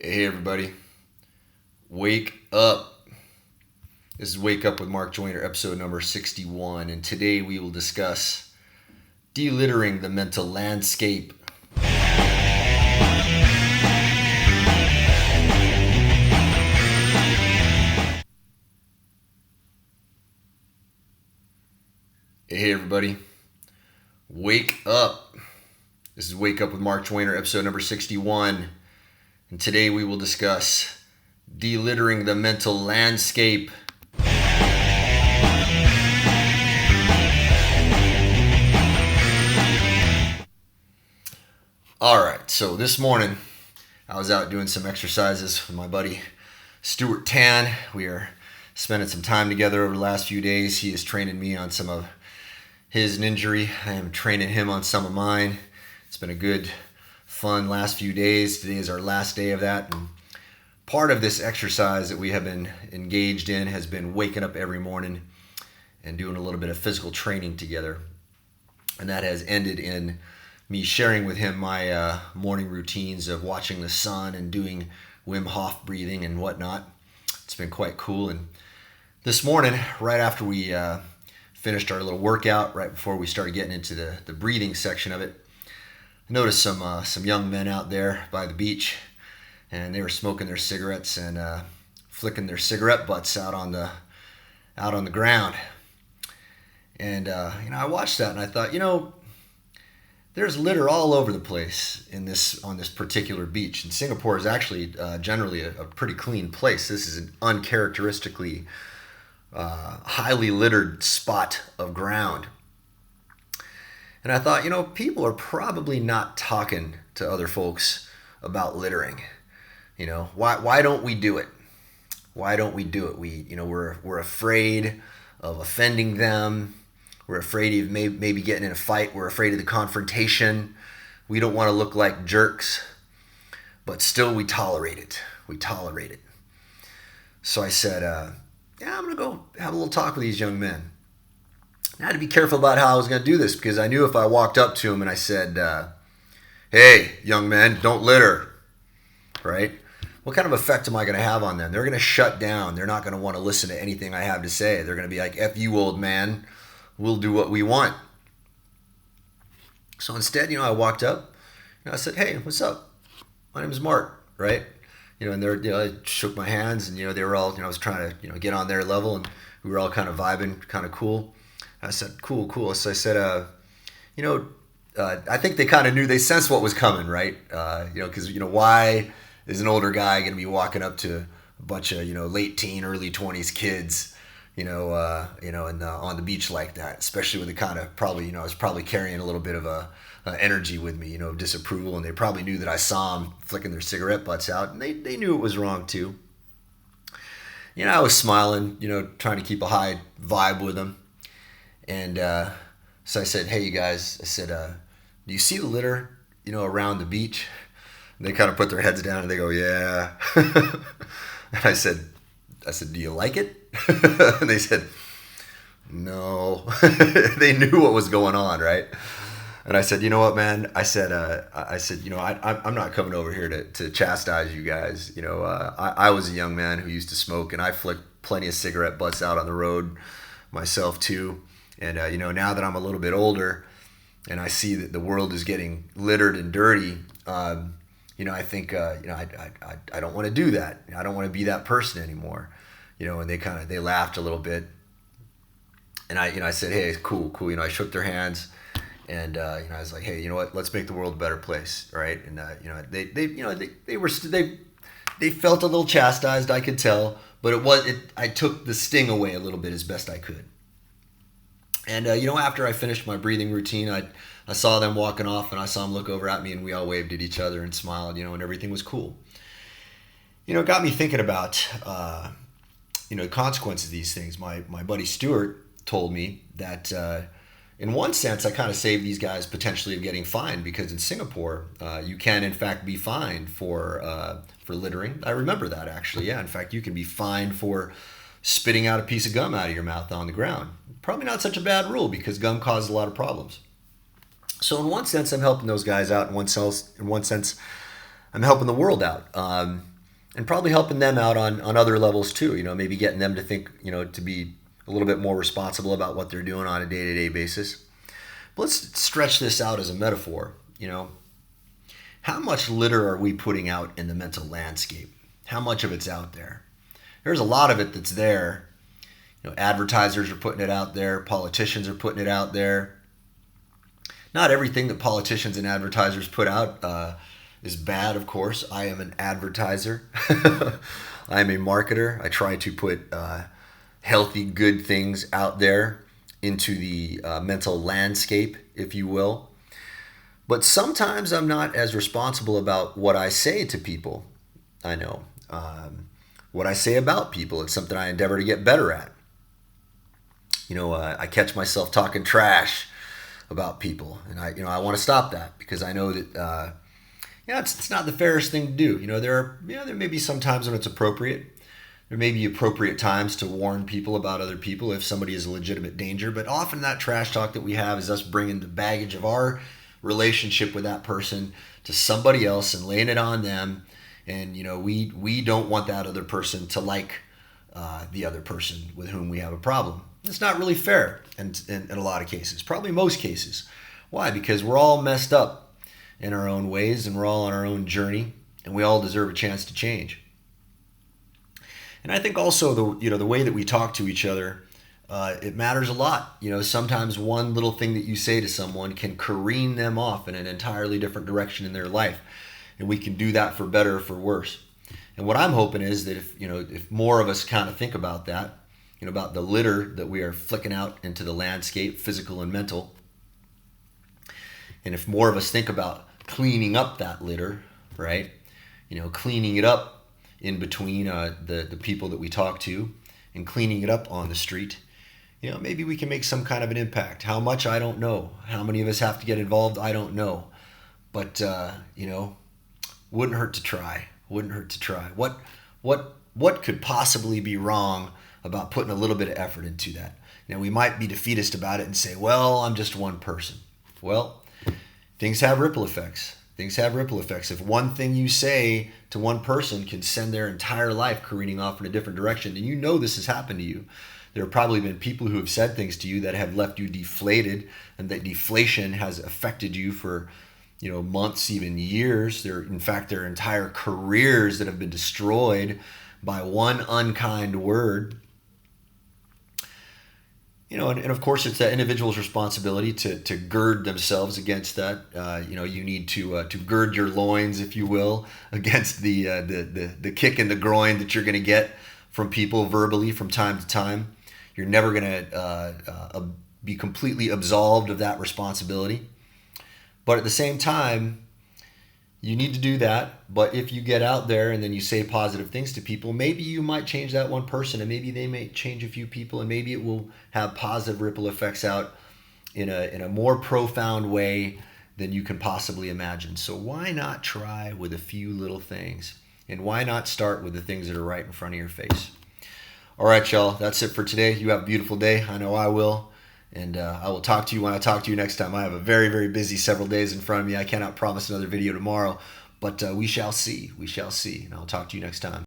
Hey everybody, wake up. This is Wake Up with Mark Joyner, episode number 61, and today we will discuss de-littering the mental landscape. Hey everybody, wake up. This is Wake Up with Mark Joyner, episode number 61, and today we will discuss de-littering the mental landscape. Alright, so this morning I was out doing some exercises with my buddy Stuart Tan. We are spending some time together over the last few days. He is training me on some of his ninjury. I am training him on some of mine. It's been a good, fun last few days. Today is our last day of that. And part of this exercise that we have been engaged in has been waking up every morning and doing a little bit of physical training together. And that has ended in me sharing with him my morning routines of watching the sun and doing Wim Hof breathing and whatnot. It's been quite cool. And this morning, right after we finished our little workout, right before we started getting into the breathing section of it, I noticed some young men out there by the beach, and they were smoking their cigarettes and flicking their cigarette butts out on the ground. And I watched that and I thought, there's litter all over the place on this particular beach. And Singapore is actually generally a pretty clean place. This is an uncharacteristically highly littered spot of ground. And I thought, people are probably not talking to other folks about littering. Why don't we do it? Why don't we do it? We're afraid of offending them. We're afraid of maybe getting in a fight. We're afraid of the confrontation. We don't want to look like jerks, but still we tolerate it. We tolerate it. So I said, I'm going to go have a little talk with these young men. I had to be careful about how I was going to do this because I knew if I walked up to them and I said, hey, young men, don't litter, right? What kind of effect am I going to have on them? They're going to shut down. They're not going to want to listen to anything I have to say. They're going to be like, F you, old man. We'll do what we want. So instead, I walked up and I said, hey, what's up? My name is Mark, right? And I shook my hands and, they were all, I was trying to, get on their level and we were all kind of vibing, kind of cool. I said, cool. So I said, I think they kind of knew, they sensed what was coming, right? Because, why is an older guy going to be walking up to a bunch of, late teen, early 20s kids, on the beach like that, especially with the kind of probably, I was probably carrying a little bit of a energy with me, of disapproval. And they probably knew that I saw them flicking their cigarette butts out and they knew it was wrong too. I was smiling, trying to keep a high vibe with them. And so I said, hey, you guys, I said, do you see the litter, around the beach? And they kind of put their heads down and they go, yeah. And I said, do you like it? And they said, no. They knew what was going on, right? And I said, you know what, man? I said, I'm not coming over here to chastise you guys. I was a young man who used to smoke, and I flicked plenty of cigarette butts out on the road myself too. And now that I'm a little bit older, and I see that the world is getting littered and dirty, I think I don't want to do that. I don't want to be that person anymore. And they laughed a little bit, and I said, hey, cool. I shook their hands, and I was like, hey, you know what? Let's make the world a better place, right? And they felt a little chastised, I could tell, but I took the sting away a little bit as best I could. And after I finished my breathing routine, I saw them walking off, and I saw them look over at me, and we all waved at each other and smiled, and everything was cool. It got me thinking about the consequences of these things. My buddy Stuart told me that in one sense I kind of saved these guys potentially of getting fined, because in Singapore you can in fact be fined for littering. I remember that actually. Yeah, in fact you can be fined for spitting out a piece of gum out of your mouth on the ground. Probably not such a bad rule because gum causes a lot of problems. So in one sense I'm helping those guys out. In one sense I'm helping the world out. and probably helping them out on other levels too. Maybe getting them to think, to be a little bit more responsible about what they're doing on a day-to-day basis. But let's stretch this out as a metaphor. How much litter are we putting out in the mental landscape? How much of it's out there? There's a lot of it that's there. Advertisers are putting it out there. Politicians are putting it out there. Not everything that politicians and advertisers put out is bad, of course. I am an advertiser. I am a marketer. I try to put healthy, good things out there into the mental landscape, if you will. But sometimes I'm not as responsible about what I say to people. I know. What I say about people, it's something I endeavor to get better at. I catch myself talking trash about people, and I want to stop that, because I know that it's not the fairest thing to do. There may be some times when it's appropriate. There may be appropriate times to warn people about other people if somebody is a legitimate danger, but often that trash talk that we have is us bringing the baggage of our relationship with that person to somebody else and laying it on them. And we don't want that other person to like the other person with whom we have a problem. It's not really fair in a lot of cases, probably most cases. Why? Because we're all messed up in our own ways, and we're all on our own journey, and we all deserve a chance to change. And I think also the way that we talk to each other, it matters a lot. Sometimes one little thing that you say to someone can careen them off in an entirely different direction in their life. And we can do that for better or for worse. And what I'm hoping is that if more of us kind of think about that, about the litter that we are flicking out into the landscape, physical and mental, and if more of us think about cleaning up that litter, right? Cleaning it up in between the people that we talk to, and cleaning it up on the street, maybe we can make some kind of an impact. How much, I don't know. How many of us have to get involved, I don't know. But wouldn't hurt to try. Wouldn't hurt to try. What could possibly be wrong about putting a little bit of effort into that? We might be defeatist about it and say, well, I'm just one person. Well, things have ripple effects. Things have ripple effects. If one thing you say to one person can send their entire life careening off in a different direction, then this has happened to you. There have probably been people who have said things to you that have left you deflated, and that deflation has affected you for months, even years. In fact, their entire careers that have been destroyed by one unkind word. And of course, it's that individual's responsibility to gird themselves against that. You need to gird your loins, if you will, against the kick in the groin that you're going to get from people verbally from time to time. You're never going to be completely absolved of that responsibility. But at the same time, you need to do that. But if you get out there and then you say positive things to people, maybe you might change that one person, and maybe they may change a few people, and maybe it will have positive ripple effects out in a more profound way than you can possibly imagine. So why not try with a few little things? And why not start with the things that are right in front of your face? All right, y'all. That's it for today. You have a beautiful day. I know I will. And I will talk to you when I talk to you next time. I have a very, very busy several days in front of me. I cannot promise another video tomorrow, but we shall see. We shall see. And I'll talk to you next time.